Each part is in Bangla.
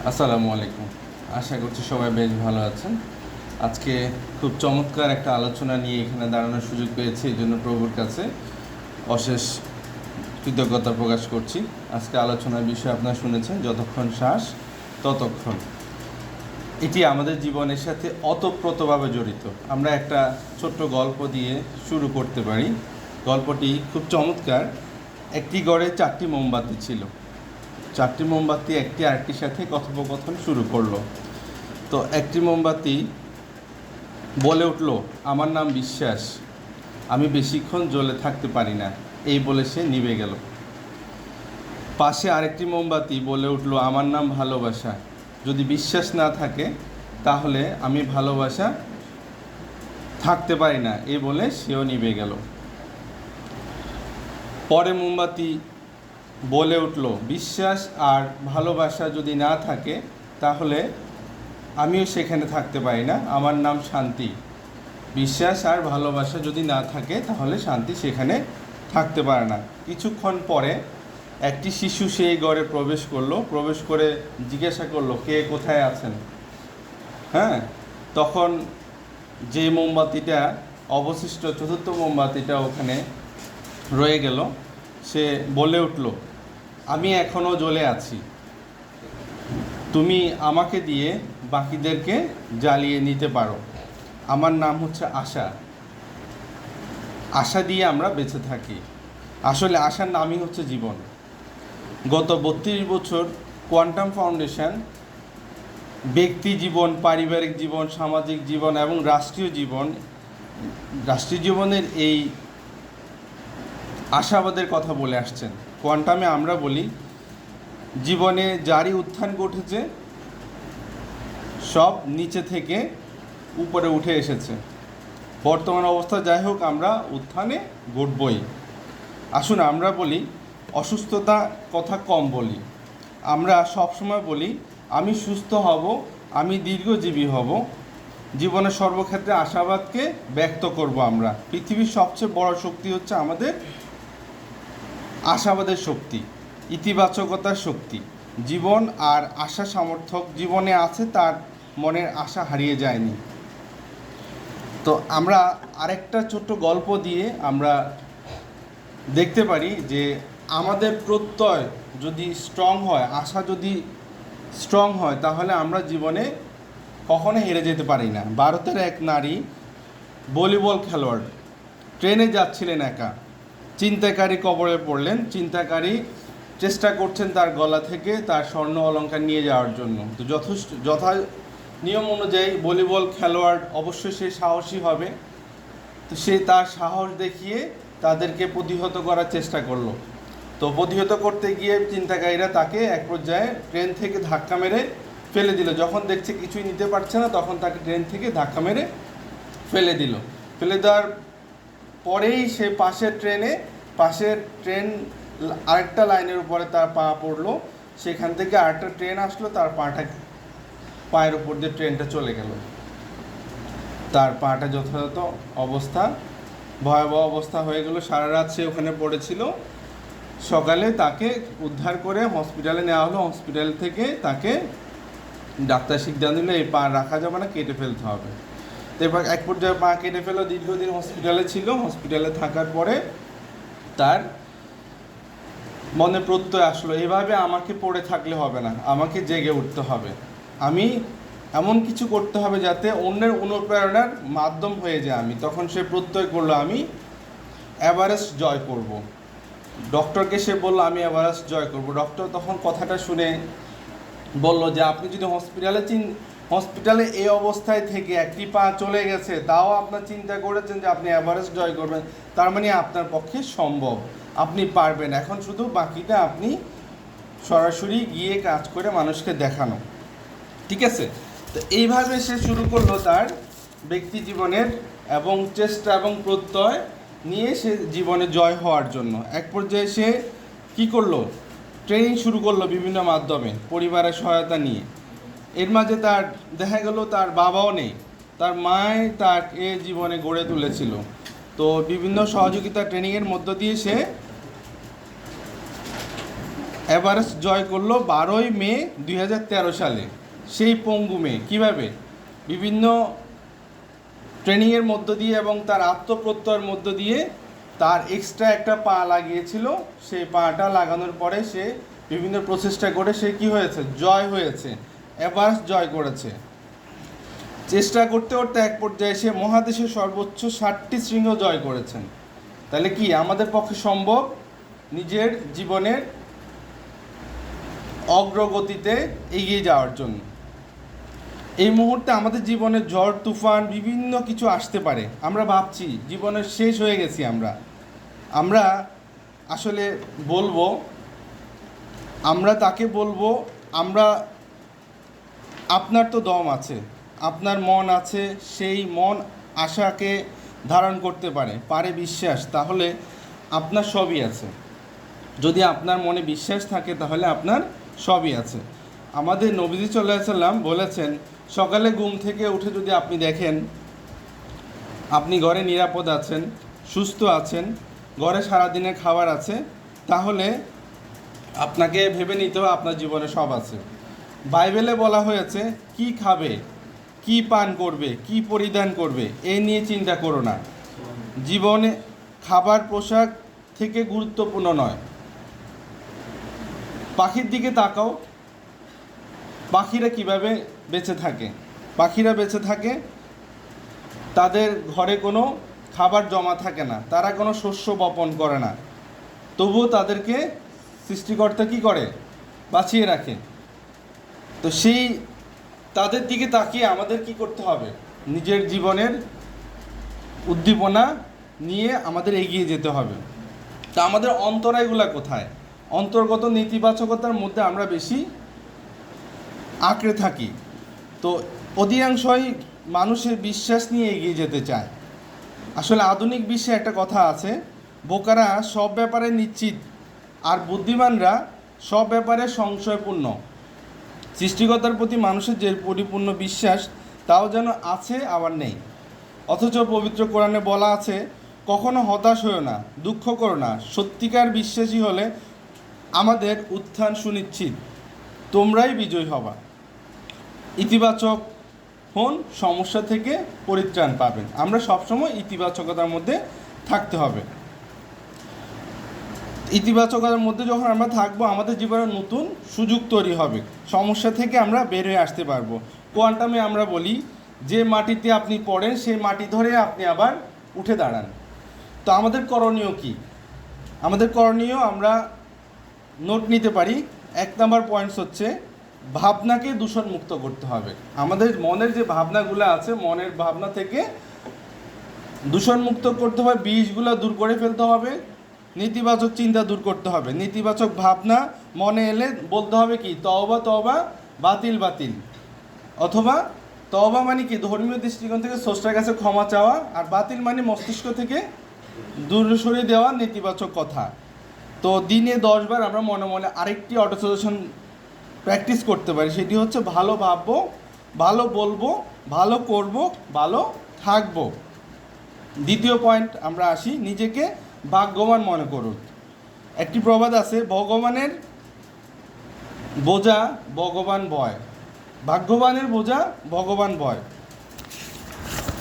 আসসালামু আলাইকুম। আশা করছি সবাই বেশ ভালো আছেন। আজকে খুব চমৎকার একটা আলোচনা নিয়ে এখানে দাঁড়ানোর সুযোগ পেয়েছি, এই জন্য প্রভুর কাছে অশেষ কৃতজ্ঞতা প্রকাশ করছি। আজকে আলোচনার বিষয় আপনারা শুনেছেন, যতক্ষণ শ্বাস ততক্ষণ। এটি আমাদের জীবনের সাথে ওতপ্রোতভাবে জড়িত। আমরা একটা ছোট্ট গল্প দিয়ে শুরু করতে পারি। গল্পটি খুব চমৎকার। একটি ঘরে 4টি মোমবাতি ছিল। 4টি মোমবাতি একটি আরেকটির সাথে কথোপকথন শুরু করলো। তো একটি মোমবাতি বলে উঠল, আমার নাম বিশ্বাস, আমি বেশিক্ষণ জ্বলে থাকতে পারি না। এই বলে সে নিভে গেল। পাশে আরেকটি মোমবাতি বলে উঠল, আমার নাম ভালোবাসা, যদি বিশ্বাস না থাকে তাহলে আমি ভালোবাসা থাকতে পারি না। এই বলে সেও নিভে গেল। পরে মোমবাতি বলে উঠল, বিশ্বাস আর ভালোবাসা যদি না থাকে তাহলে আমিও সেখানে থাকতে পারি না। আমার নাম শান্তি। বিশ্বাস আর ভালোবাসা যদি না থাকে তাহলে শান্তি সেখানে থাকতে পারে না। কিছুক্ষণ পরে একটি শিশু সেই ঘরে প্রবেশ করে জিজ্ঞাসা করলো, কে কোথায় আছেন? হ্যাঁ, তখন যে মোমবাতিটা অবশিষ্ট, চতুর্থ মোমবাতিটা ওখানে রয়ে গেল। সে বলে উঠল, আমি এখনও জ্বলে আছি, তুমি আমাকে দিয়ে বাকিদেরকে জ্বালিয়ে নিতে পারো। আমার নাম হচ্ছে আশা। আশা দিয়ে আমরা বেঁচে থাকি। আসলে আশার নামই হচ্ছে জীবন। গত 32 বছর কোয়ান্টাম ফাউন্ডেশন ব্যক্তি জীবন, পারিবারিক জীবন, সামাজিক জীবন এবং রাষ্ট্রীয় জীবনের এই আশাবাদের কথা বলে আসছেন। কোয়ান্টামে আমরা বলি, জীবনে যারই উত্থান ঘটেছে সব নিচে থেকে উপরে উঠে এসেছে। বর্তমান অবস্থা যাই হোক, আমরা উত্থানে ঘটবই। আসুন আমরা বলি, অসুস্থতা কথা কম বলি। আমরা সবসময় বলি, আমি সুস্থ হব, আমি দীর্ঘজীবী হব। জীবনের সর্বক্ষেত্রে আশাবাদকে ব্যক্ত করব আমরা। পৃথিবীর সবচেয়ে বড় শক্তি হচ্ছে আমাদের আশাবাদের শক্তি, ইতিবাচকতার শক্তি। জীবন আর আশা সামর্থক জীবনে আছে, তার মনের আশা হারিয়ে যায়নি। তো আমরা আরেকটা ছোট্ট গল্প দিয়ে আমরা দেখতে পারি যে আমাদের প্রত্যয় যদি স্ট্রং হয়, আশা যদি স্ট্রং হয়, তাহলে আমরা জীবনে কখনো হেরে যেতে পারি না। ভারতের এক নারী ভলিবল খেলোয়াড় ট্রেনে যাচ্ছিলেন একা। ছিনতাইকারী কবলে পড়লেন। ছিনতাইকারী চেষ্টা করছেন তার গলা থেকে তার স্বর্ণ অলংকার নিয়ে যাওয়ার জন্য। তো যথা নিয়ম অনুযায়ী ভলিবল খেলোয়াড় অবশ্যই সে সাহসী হবে। তো সে তার সাহস দেখিয়ে তাদেরকে প্রতিহত করার চেষ্টা করলো। তো প্রতিহত করতে গিয়ে ছিনতাইকারীরা তাকে এক পর্যায়ে ট্রেন থেকে ধাক্কা মেরে ফেলে দিল। যখন দেখছে কিছুই নিতে পারছে না, তখন তাকে ট্রেন থেকে ধাক্কা মেরে ফেলে দিল। ফেলে দেওয়ার পরেই সে পাশের ট্রেন আরেকটা লাইনের উপরে তার পা পড়লো। সেখান থেকে আরেকটা ট্রেন আসলো, তার পায়ের উপর দিয়ে ট্রেনটা চলে গেল। তার পাটা যথাযথ অবস্থা, ভয়াবহ অবস্থা হয়ে গেল। সারা রাত সে ওখানে পড়েছিল। সকালে তাকে উদ্ধার করে হসপিটালে নেওয়া হলো। হসপিটাল থেকে তাকে ডাক্তার সিদ্ধান্ত দিল, এই পা রাখা যাবে না, কেটে ফেলতে হবে। তো এবার এক পর্যায়ে পা কেটে ফেলো। দীর্ঘদিন হসপিটালে ছিল। হসপিটালে থাকার পরে তার মনে প্রত্যয় আসলো, এভাবে আমাকে পড়ে থাকলে হবে না, আমাকে জেগে উঠতে হবে। আমি এমন কিছু করতে হবে যাতে অন্যের অনুপ্রেরণার মাধ্যম হয়ে যায় আমি। তখন সে প্রত্যয় করলো, আমি এভারেস্ট জয় করব। ডক্টরকে সে বলল, আমি এভারেস্ট জয় করব। ডক্টর তখন কথাটা শুনে বলল যে, আপনি যদি হসপিটালে এই অবস্থায় থেকে একটি পা চলে গেছে, তাও আপনার চিন্তা করেছেন যে আপনি এভারেস্ট জয় করবেন, তার মানে আপনার পক্ষে সম্ভব, আপনি পারবেন। এখন শুধু বাকিটা আপনি সরাসরি গিয়ে কাজ করে মানুষকে দেখানো। ঠিক আছে? তো এইভাবে সে শুরু করলো তার ব্যক্তি জীবনের এবং চেষ্টা এবং প্রত্যয় নিয়ে সে জীবনে জয় হওয়ার জন্য। এক পর্যায়ে সে কী করলো, ট্রেনিং শুরু করলো বিভিন্ন মাধ্যমে, পরিবারের সহায়তা নিয়ে। এর মাঝে তার দেখা গেল তার বাবাও নেই, তার মাই তাকে জীবনে গড়ে তুলেছিল। তো বিভিন্ন সহযোগিতা ট্রেনিংয়ের মধ্য দিয়ে সে এভারেস্ট জয় করলো 12ই মে 2013 সালে। সেই পঙ্গু মেয়ে কীভাবে বিভিন্ন ট্রেনিংয়ের মধ্য দিয়ে এবং তার আত্মপ্রত্যয়ের মধ্য দিয়ে তার এক্সট্রা একটা পা লাগিয়েছিল, সেই পাটা লাগানোর পরে সে বিভিন্ন প্রচেষ্টা করে সে কী হয়েছে, জয় হয়েছে, এভারেস্ট জয় করেছে। চেষ্টা করতে করতে এক পর্যায়ে সে মহাদেশের সর্বোচ্চ 7টি শৃঙ্গ জয় করেছেন। তাহলে কি আমাদের পক্ষে সম্ভব নিজের জীবনের অগ্রগতিতে এগিয়ে যাওয়ার জন্য? এই মুহূর্তে আমাদের জীবনে ঝড় তুফান বিভিন্ন কিছু আসতে পারে, আমরা ভাবছি জীবনের শেষ হয়ে গেছি, আমরা আসলে বলবো, আমরা তাকে বলবো, আমরা আপনার তো দম আছে, আপনার মন আছে, সেই মন আশাকে ধারণ করতে পারে বিশ্বাস, তাহলে আপনার সবই আছে। যদি আপনার মনে বিশ্বাস থাকে তাহলে আপনার সবই আছে। আমাদের নবীজি সাল্লাল্লাহু আলাইহি সাল্লাম বলেছেন, সকালে ঘুম থেকে উঠে যদি আপনি দেখেন আপনি ঘরে নিরাপদ আছেন, সুস্থ আছেন, ঘরে সারাদিনের খাবার আছে, তাহলে আপনাকে ভেবে নিতে হবে আপনার জীবনে সব আছে। বাইবেলে বলা হয়েছে কি খাবে, কি পান করবে, কি পরিধান করবে এই নিয়ে চিন্তা করো না। জীবনে খাবার পোশাক থেকে গুরুত্বপূর্ণ নয়। পাখির দিকে তাকাও, পাখিরা কিভাবে বেঁচে থাকে? পাখিরা বেঁচে থাকে, তাদের ঘরে কোনো খাবার জমা থাকে না, তারা কোনো শস্য বপন করে না, তবুও তাদেরকে সৃষ্টিকর্তা কী করে, বাঁচিয়ে রাখে। তো সেই তাদের দিকে তাকিয়ে আমাদের কি করতে হবে, নিজের জীবনের উদ্দীপনা নিয়ে আমাদের এগিয়ে যেতে হবে। তা আমাদের অন্তরায়গুলা কোথায়? অন্তর্গত নেতিবাচকতার মধ্যে আমরা বেশি আঁকড়ে থাকি। তো অধিকাংশই মানুষের বিশ্বাস নিয়ে এগিয়ে যেতে চায়। আসলে আধুনিক বিশ্বে একটা কথা আছে, বোকারা সব ব্যাপারে নিশ্চিত আর বুদ্ধিমানরা সব ব্যাপারে সংশয়পূর্ণ। সৃষ্টিকর্তার প্রতি মানুষের যে পরিপূর্ণ বিশ্বাস তাও যেন আছে আবার নেই। অথচ পবিত্র কোরআনে বলা আছে, কখনো হতাশ হও না, দুঃখ করো না, সত্যিকার বিশ্বাসী হলে আমাদের উত্থান সুনিশ্চিত, তোমরাই বিজয়ী হবা। ইতিবাচক হন, সমস্যা থেকে পরিত্রাণ পাবেন। আমরা সবসময় ইতিবাচকতার মধ্যে থাকতে হবে। ইতিবাচকতার মধ্যে যখন আমরা থাকবো, আমাদের জীবনে নতুন সুযোগ তৈরি হবে, সমস্যা থেকে আমরা বের হয়ে আসতে পারবো। কোয়ান্টামে আমরা বলি, যে মাটিতে আপনি পড়েন সেই মাটি ধরে আপনি আবার উঠে দাঁড়ান। তো আমাদের করণীয় কি? আমাদের করণীয় আমরা নোট নিতে পারি। 1 নম্বর পয়েন্টস হচ্ছে ভাবনাকে দূষণমুক্ত করতে হবে। আমাদের মনের যে ভাবনাগুলো আছে, মনের ভাবনা থেকে দূষণমুক্ত করতে হবে, বীজগুলো দূর করে ফেলতে হবে, নেতিবাচক চিন্তা দূর করতে হবে। নেতিবাচক ভাবনা মনে এলে বলতে হবে কি, তওবা তওবা, বাতিল বাতিল। অথবা তওবা মানে কি, ধর্মীয় দৃষ্টিকোণ থেকে স্রষ্টার কাছে ক্ষমা চাওয়া, আর বাতিল মানে মস্তিষ্ক থেকে দূর সরিয়ে দেওয়া নেতিবাচক কথা। তো দিনে 10 বার আমরা মনে মনে আরেকটি অটো সাজেশন প্র্যাকটিস করতে পারি, সেটি হচ্ছে ভালো ভাববো, ভালো বলবো, ভালো করব, ভালো থাকবো। দ্বিতীয় পয়েন্ট আমরা আসি, নিজেকে ভাগ্যবান মনে করুন। একটি প্রবাদ আছে, ভগবানের বোঝা ভগবান বয়, ভাগ্যবানের বোঝা ভগবান বয়।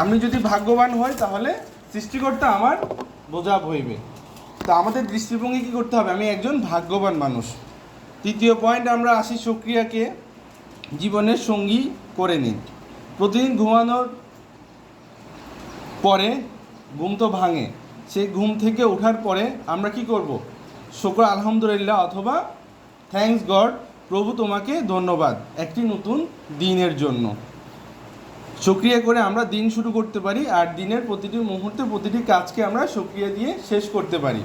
আমি যদি ভাগ্যবান হই তাহলে সৃষ্টিকর্তা আমার বোঝা বইবে। তো আমাদের দৃষ্টিভঙ্গি কী করতে হবে, আমি একজন ভাগ্যবান মানুষ। তৃতীয় পয়েন্ট আমরা আসি, সক্রিয়াকে জীবনের সঙ্গী করে নিন। প্রতিদিন ঘুমানোর পরে ঘুম তো ভাঙে, সেই ঘুম থেকে ওঠার পরে আমরা কি করব, শুকর আলহামদুলিল্লাহ অথবা থ্যাঙ্কস গড, প্রভু তোমাকে ধন্যবাদ একটি নতুন দিনের জন্য। সক্রিয়া করে আমরা দিন শুরু করতে পারি, আর দিনের প্রতিটি মুহূর্তে প্রতিটি কাজকে আমরা সক্রিয়া দিয়ে শেষ করতে পারি।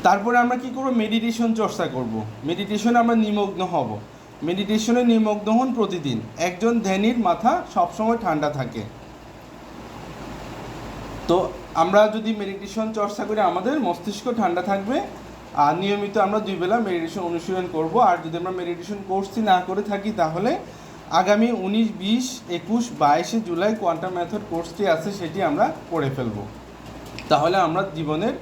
তারপরে আমরা কি করব, মেডিটেশন চর্চা করব। মেডিটেশনে আমরা নিমগ্ন হব। মেডিটেশনে নিমগ্ন হন প্রতিদিন। একজন ধ্যানীর মাথা সবসময় ঠান্ডা থাকে। তো আমরা যদি মেডিটেশন চর্চা করি আমাদের মস্তিষ্ক ঠান্ডা থাকবে। আর নিয়মিত আমরা 2 বেলা মেডিটেশন অনুশীলন করব। আর যদি আমরা মেডিটেশন কোর্সটি না করে থাকি তাহলে আগামী 19, 20, 21, 22 জুলাই কোয়ান্টাম মেথড কোর্সটি আছে, সেটি আমরা পড়ে ফেলব। তাহলে আমরা জীবনের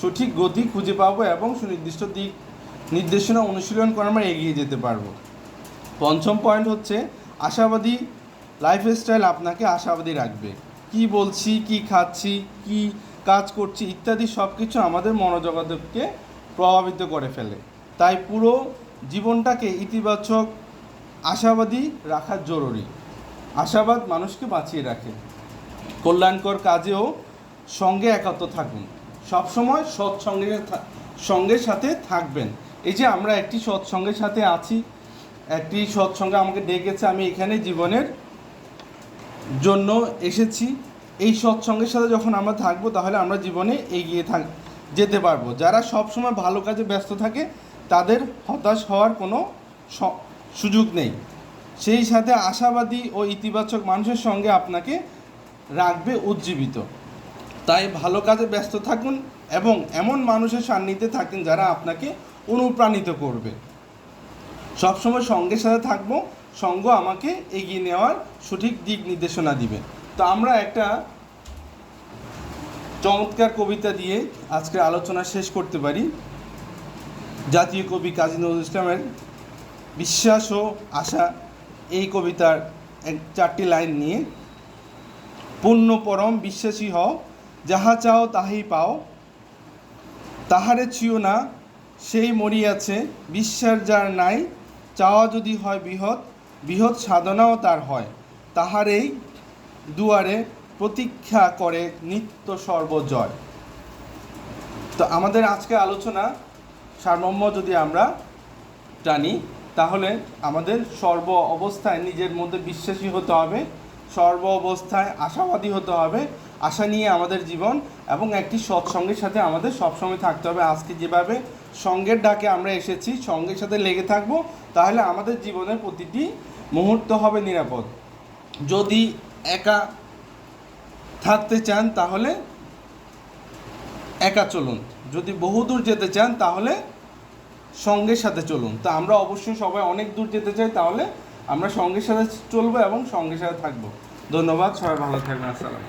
সঠিক গতি খুঁজে পাবো এবং সুনির্দিষ্ট দিক নির্দেশনা অনুশীলন করে আমরা এগিয়ে যেতে পারবো। পঞ্চম পয়েন্ট হচ্ছে আশাবাদী লাইফস্টাইল আপনাকে আশাবাদী রাখবে। কি বলছি, কি খাচ্ছি, কি কাজ করছি ইত্যাদি সব কিছু আমাদের মনোজগতকে প্রভাবিত করে ফেলে। তাই পুরো জীবনটাকে ইতিবাচক আশাবাদী রাখা জরুরি। আশাবাদ মানুষকে বাঁচিয়ে রাখে। কল্যাণকর কাজেও সঙ্গে একাত্ম থাকুন। সবসময় সঙ্গের সাথে থাকবেন। এই যে আমরা একটি সৎসঙ্গের সাথে আছি, একটি সৎসঙ্গে আমাকে ডেকেছে, আমি এখানে জীবনের জন্য এসেছি। এই সৎসঙ্গের সাথে যখন আমরা থাকবো তাহলে আমরা জীবনে এগিয়ে যেতে পারবো। যারা সবসময় ভালো কাজে ব্যস্ত থাকে তাদের হতাশ হওয়ার কোনো সুযোগ নেই। সেই সাথে আশাবাদী ও ইতিবাচক মানুষের সঙ্গে আপনাকে রাখবে উজ্জীবিত। তাই ভালো কাজে ব্যস্ত থাকুন এবং এমন মানুষের সান্নিধ্যে থাকেন যারা আপনাকে অনুপ্রাণিত করবে। সবসময় সঙ্গের সাথে থাকবো, সঙ্গ আমাকে এগিয়ে নেওয়ার সঠিক দিক নির্দেশনা দিবে। তো আমরা একটা চমৎকার কবিতা দিয়ে আজকের আলোচনা শেষ করতে পারি। জাতীয় কবি কাজী নজরুল ইসলামের বিশ্বাস ও আশা এই কবিতার 4টি লাইন নিয়ে। পূর্ণ পরম বিশ্বাসী হও, যাহা চাও তাহাই পাও, তাহারে ছুঁয়ো না সেই মরিয়াছে, বিশ্বাস যার নাই, চাওয়া যদি হয় বৃহৎ, বৃহৎ সাধনাও তার হয়, তাহারেই দুয়ারে প্রতীক্ষা করে নিত্য সর্বজয়। তো আমাদের আজকে আলোচনা সারমর্ম যদি আমরা জানি তাহলে আমাদের সর্ব অবস্থায় নিজের মধ্যে বিশ্বাসী হতে হবে, সর্ব অবস্থায় আশাবাদী হতে হবে, আশা নিয়ে আমাদের জীবন এবং একটি সৎসঙ্গের সাথে আমাদের সবসময় থাকতে হবে। আজকে যেভাবে সঙ্গের ডাকে আমরা এসেছি, সঙ্গের সাথে লেগে থাকবো, তাহলে আমাদের জীবনের প্রতিটি মুহূর্ত হবে নিরাপদ। যদি একা থাকতে চান তাহলে একা চলুন, যদি বহুদূর যেতে চান তাহলে সঙ্গের সাথে চলুন। তা আমরা অবশ্যই সবাই অনেক দূর যেতে চাই, তাহলে আমরা সঙ্গের সাথে চলবো এবং সঙ্গের সাথে থাকবো। ধন্যবাদ, সবাই ভালো থাকবেন। আসসালাম।